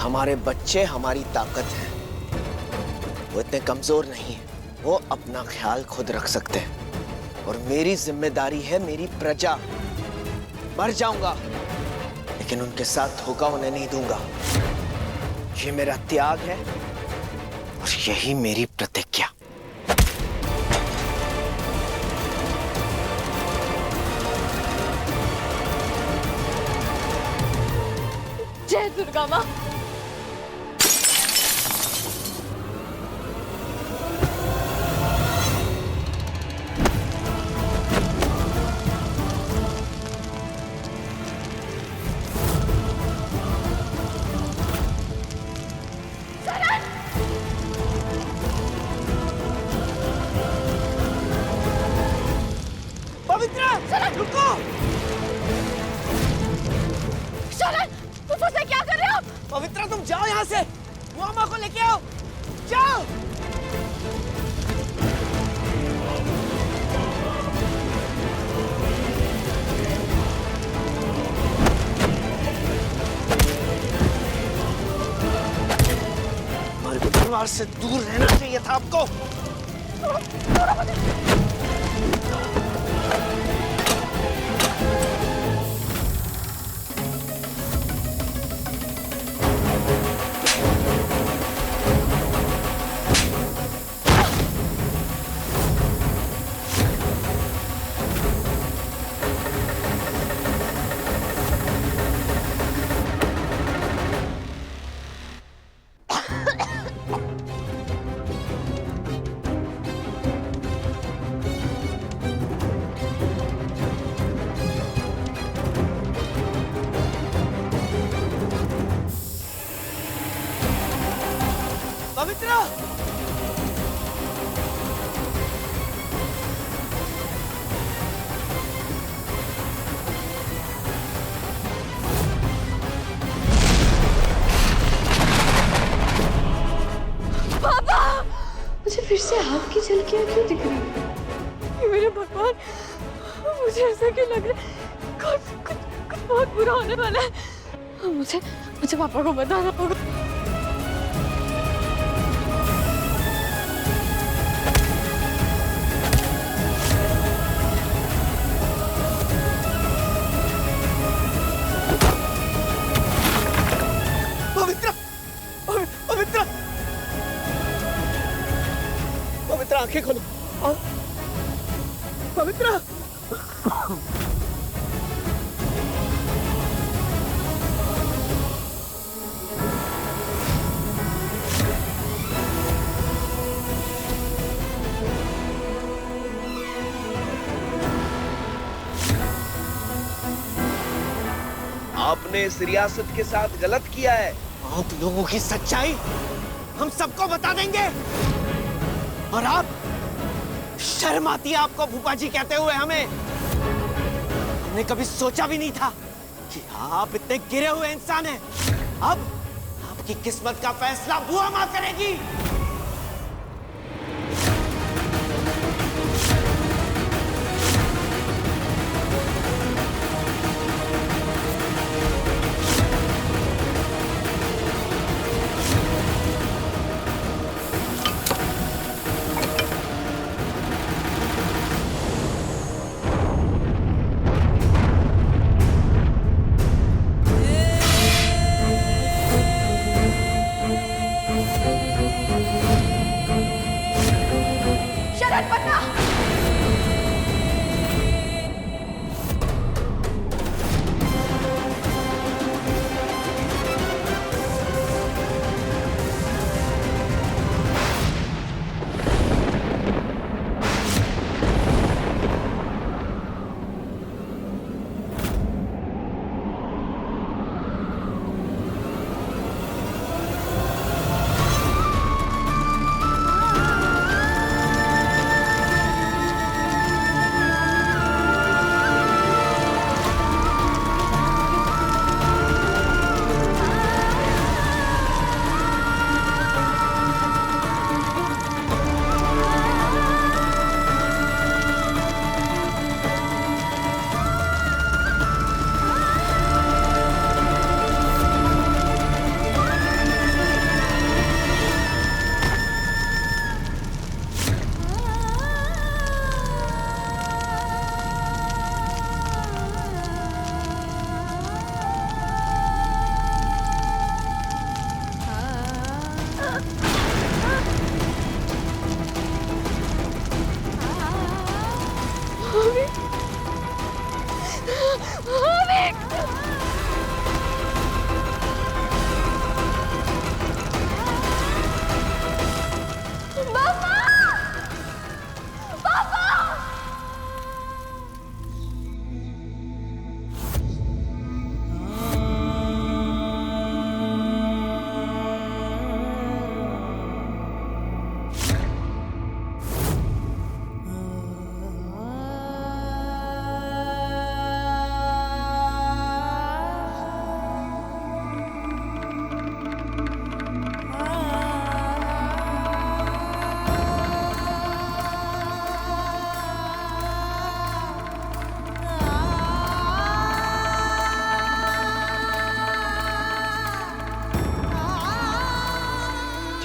हमारे बच्चे हमारी ताकत हैं। वो इतने कमजोर नहीं है, वो अपना ख्याल खुद रख सकते हैं। और मेरी जिम्मेदारी है मेरी प्रजा। मर जाऊंगा लेकिन उनके साथ धोखा होने नहीं दूंगा। ये मेरा त्याग है और यही मेरी प्रतिज्ञा। जय दुर्गा माँ। पवित्रा, रुको! शरण, तुम मुझसे क्या कर रहे हो? पवित्रा, तुम जाओ यहाँ से। मुआमा को लेके आओ। जाओ। हमारे परिवार से दूर रहना चाहिए था आपको। पवित्रा! पापा! मुझे फिर से आग की झलकियां क्यों दिख रही है? मेरे भगवान, मुझे ऐसा क्यों लग रहा है कुछ बहुत बुरा होने वाला है। मुझे पापा को बताना होगा। पवित्रा! पवित्रा! पवित्रा, आंखें खोलो। पवित्रा! आपने इस रियासत के साथ गलत किया है। आप लोगों की सच्चाई हम सबको बता देंगे। और आप, शर्म आती है आपको फूफा जी कहते हुए हमें। हमने कभी सोचा भी नहीं था कि आप इतने गिरे हुए इंसान हैं। अब आपकी किस्मत का फैसला बुआ माँ करेगी।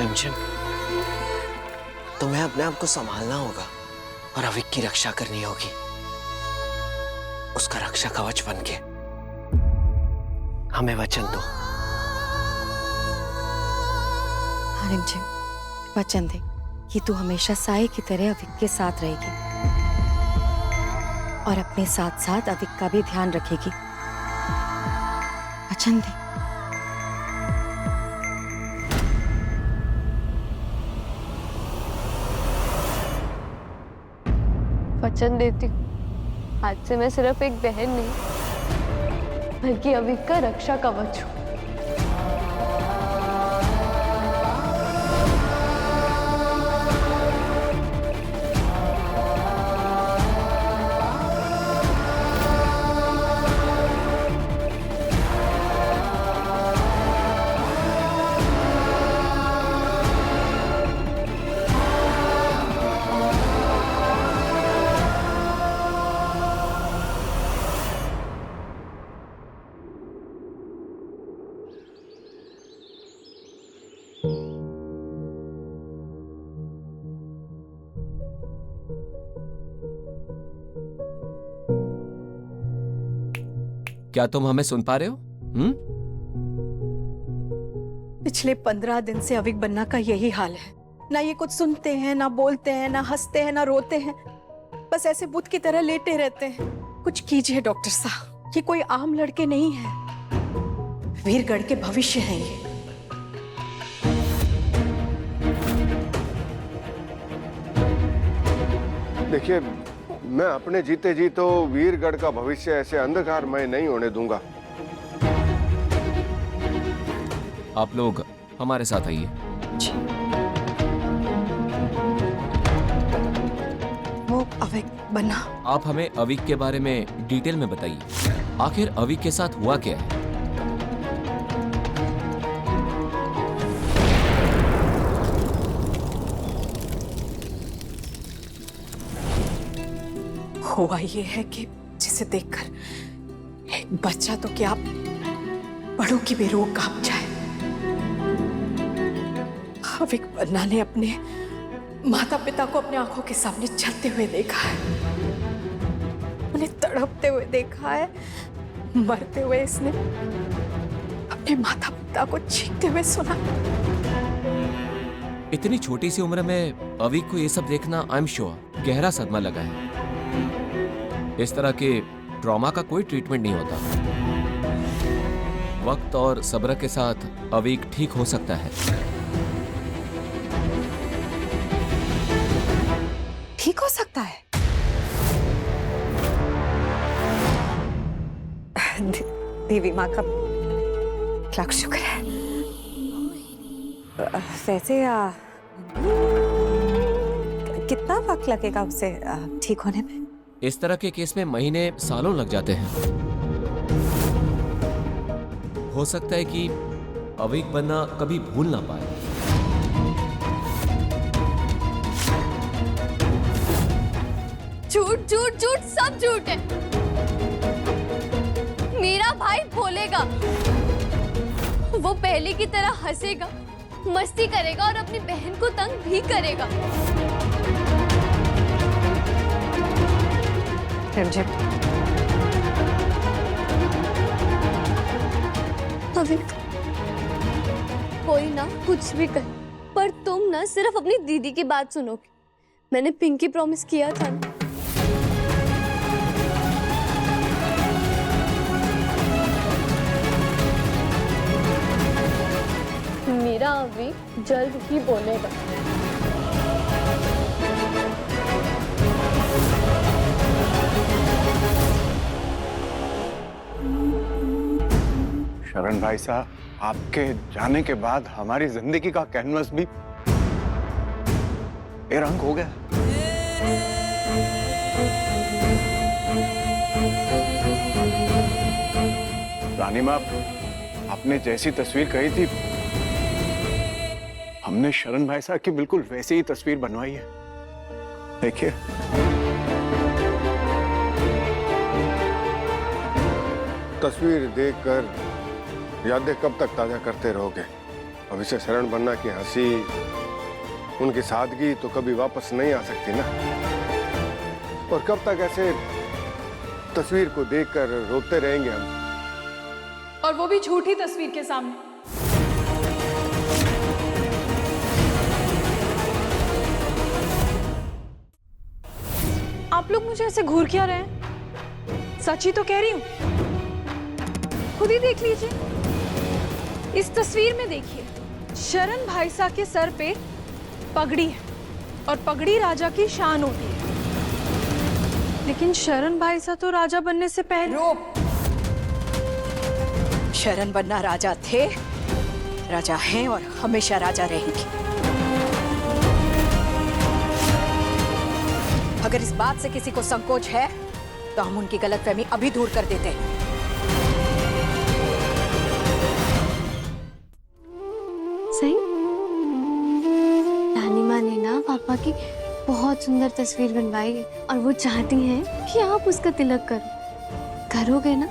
रिमझिम, तुम्हें अपने आप को संभालना होगा और अविक की रक्षा करनी होगी, उसका रक्षा कवच बन के। हमें वचन दो। हाँ रिमझिम, वचन दे कि तू हमेशा साए की तरह अविक के साथ रहेगी और अपने साथ साथ अविक का भी ध्यान रखेगी। वचन दे। वचन देती हूँ, आज से मैं सिर्फ एक बहन नहीं बल्कि अविक का रक्षा कवच हूँ। क्या तुम हमें सुन पा रहे हो? पिछले 15 दिन से अविक बन्ना का यही हाल है। ना ये कुछ सुनते हैं, ना बोलते हैं, ना हंसते हैं, ना रोते हैं, बस ऐसे बुत की तरह लेटे रहते हैं। कुछ कीजिए डॉक्टर साहब, ये कोई आम लड़के नहीं है, वीरगढ़ के भविष्य हैं ये। देखिए, मैं अपने जीते जी तो वीरगढ़ का भविष्य ऐसे अंधकार मैं नहीं होने दूंगा। आप लोग हमारे साथ आइए। वो अविक बन्ना, आप हमें अविक के बारे में डिटेल में बताइए। आखिर अविक के साथ हुआ क्या है? हुआ ये है कि जिसे देखकर एक बच्चा तो क्या बड़ों की भी रूह कांप जाए। अविक बन्ना ने अपने माता पिता को अपने आंखों के सामने चलते हुए देखा है, उन्हें तड़पते हुए देखा है, मरते हुए इसने अपने माता पिता को चीखते हुए सुना। इतनी छोटी सी उम्र में अविक को ये सब देखना आई एम श्योर गहरा सदमा लगा है। इस तरह के ट्रॉमा का कोई ट्रीटमेंट नहीं होता। वक्त और सब्र के साथ अविक ठीक हो सकता है। ठीक हो सकता है? देवी माँ का लाख शुक्र है। वैसे कितना वक्त लगेगा उसे ठीक होने में? इस तरह के केस में महीने सालों लग जाते हैं। हो सकता है कि अविक बन्ना कभी भूल ना पाए। झूठ झूठ झूठ सब झूठ है। मेरा भाई बोलेगा, वो पहले की तरह हंसेगा, मस्ती करेगा और अपनी बहन को तंग भी करेगा। अविक, कोई ना कुछ भी कर, पर तुम ना सिर्फ अपनी दीदी की बात सुनोगे। मैंने पिंकी प्रॉमिस किया था ना। मेरा अविक जल्द ही बोलेगा। शरण भाई साहब, आपके जाने के बाद हमारी जिंदगी का कैनवस भी बेरंग हो गया। रानी माँ, आपने जैसी तस्वीर कही थी, हमने शरण भाई साहब की बिल्कुल वैसी ही तस्वीर बनवाई है। देखिए, तस्वीर देखकर यादें कब तक ताजा करते रहोगे? अब इसे शरण बनना की हंसी, उनकी सादगी तो कभी वापस नहीं आ सकती ना। और कब तक ऐसे तस्वीर को देखकर रोते रहेंगे हम, और वो भी झूठी तस्वीर के सामने। आप लोग मुझे ऐसे घूर क्या रहे हैं? सच ही तो कह रही हूं, खुद ही देख लीजिए। इस तस्वीर में देखिए, शरण भाईसा के सर पे पगड़ी है और पगड़ी राजा की शान होती है। लेकिन शरण भाईसा तो राजा बनने से पहले शरण बनना राजा थे, राजा हैं और हमेशा राजा रहेंगे। अगर इस बात से किसी को संकोच है तो हम उनकी गलतफहमी अभी दूर कर देते हैं। सही, रानी माँ ने ना पापा की बहुत सुंदर तस्वीर बनवाई है और वो चाहती हैं कि आप उसका तिलक करो। करोगे ना?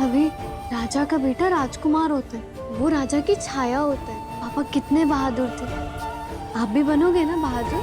अभी राजा का बेटा राजकुमार होता है, वो राजा की छाया होता है। पापा कितने बहादुर थे, आप भी बनोगे ना बहादुर?